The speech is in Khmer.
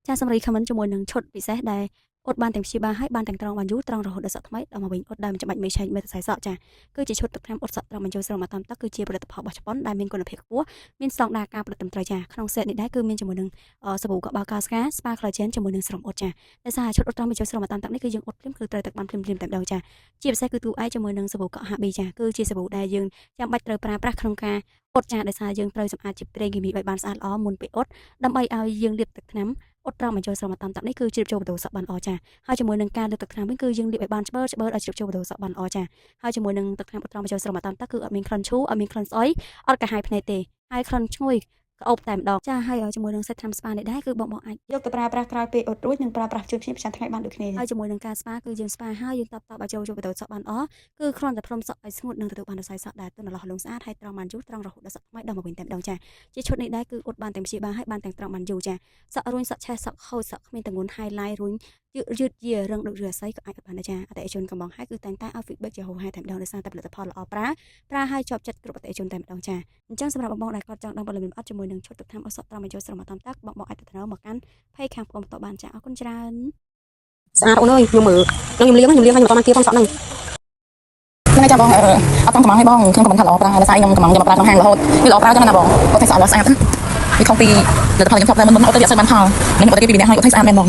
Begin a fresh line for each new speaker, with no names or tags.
ចាសសម្រាប់ comment ជាមួយនឹងឈុតពិសេសដែលអត់បានទាំងព្យាបាលហើយបានទាំងត្រង់បានយូរត្រង់រហូតដល់សក់ថ្មីដល់មកវិញអត់ដើមច្បាច់មេឆេងមេសរសៃសក់ចាគឺជាឈុតទឹកថ្នាំអត់សក់ត្រង់បញ្ចូលស្រោមតាមទឹកគឺជាផលិតផលរបស់ជប៉ុនដែលមានគុណភាពខ្ពស់មានស្តង់ដារការផលិតត្រឹមត្រូវចាក្នុងសេតនេះដែរគឺមានជាមួយនឹងសាប៊ូកបោកាស្កាស្ប៉ា collagen ជាមួយនឹងស្រោមអត់ចាដោយសារឈុតអត់ត្រង់បញ្ចូលស្រោមតាមទឹកនេះគឺយើងអត់ភ្លាមគឺត្រូវទឹកបានភ្លាមតែម្ដងចាជាពិសេសគឺទូឯជាមួយនឹងសាប៊ូកក់ HB ចាគឺជាសាប៊ូដែលយើងចាំបាច់ត្រូវប្រើប្រាស់ក្នុងការអត់ចាដោយសារយើងត្រូវសម្អាតជាតិប្រេងគីមីឲ្យបានស្អាតល្អមុនពេលអត់ដើម្បីឲ្យយើងលាបទឹកថ្នាំអត់ត្រង់បញ្ចូលស្រោមតាមទឹកនេះគឺជ្រាបចូលបដូរសក់បានល្អចាហើយជាមួយនឹងការលើកទឹកថ្នាំវិញគឺយើងលាបឲ្យបានច្បើឲ្យជ្រាបចូលបដូរសក់បានល្អចាហើយជាមួយនឹងទឹកថ្នាំអត់ត្រង់បញ្ចូលស្រោមតាមទឹកគឺអត់មានក្លិនឈូអត់មានក្លិនស្អុយអត់កាហាយភ្នែកទេហើយក្លិនឈ្ងុយក្អូបតែម្ដងចាហើយជាមួយនឹងសេតថ្នាំស្ប៉ានេះដែរគឺបងអាចយកទៅប្រើប្រាស់ក្រោយពេលអត់រួចនិងប្រើប្រាស់ជើងគ្នាប្រចាំថ្ងៃបានដូចគ្នាហើយជាមួយនឹងការស្ប៉ាគឺយើងស្ប៉ាហើយយើងតបឲ្យចូលបដូរសក់បានល្អគឺគ្រាន់តែព្រមសក់ឲ្យស្ងួតនិងទទួលបានរសៃសក់ដែលទន់រលោះលងស្អាតហើយត្រង់បានយូរត្រង់រហូតដល់សក់ថ្មីដល់មកវិញតែម្ដងចាជាឈុតនេះដែរគឺអត់បានទាំងព្យាបាលហើយបានទាំងត្រង់បានយូរចាសក់រួញសក់ឆេះសក់ខូចសក់គ្មានទម្ងន់ highlight រួញយឺតយារឹងដូចឬអាស័យក៏អាចបានដែរចាអតិថិជនកំបងហើយគឺតែងតែឲ្យ feedback ជាហូរហែតែម្ដងដោយសារតែផលិតផលល្អប្រើឲ្យជាប់ចិត្តគ្រប់អតិថិជនតែម្ដងចាអញ្ចឹងសម្រាប់បងដែលគាត់ចង់ដឹងព័ត៌មានអត់ជាមួយនឹងឈុតទឹកថ្នាំអសក់ត្រង់បញ្ចូលស្រមតាមទឹកបងអាចទៅទៅមកកាន់ page ខាងប្អូនបន្តបានចាអរគុណច្រើន
ស្អាតអូនអើយខ្ញុំមើលខ្ញុំលាងខ្ញុំមិនបានទៀតផងសក់ហ្នឹងថ្ងៃចាំបងអត់ต้องកំងឲ្យបងខ្ញុំកំងថាល្អប្រើដល់ស្អែកខ្ញុំកំងយកមកប្រើក្នុងហាងរហូតវាល្អប្រើចឹងណាបងអត់តែស្អាតល្អស្អាតវាខុសពីផលិតផលខ្ញុំធ្លាប់តែមុនអត់ទៅយកស្អីបានផលខ្ញុំអត់ទៅគេពីម្នាក់ហើយអត់តែស្អាតមែនបង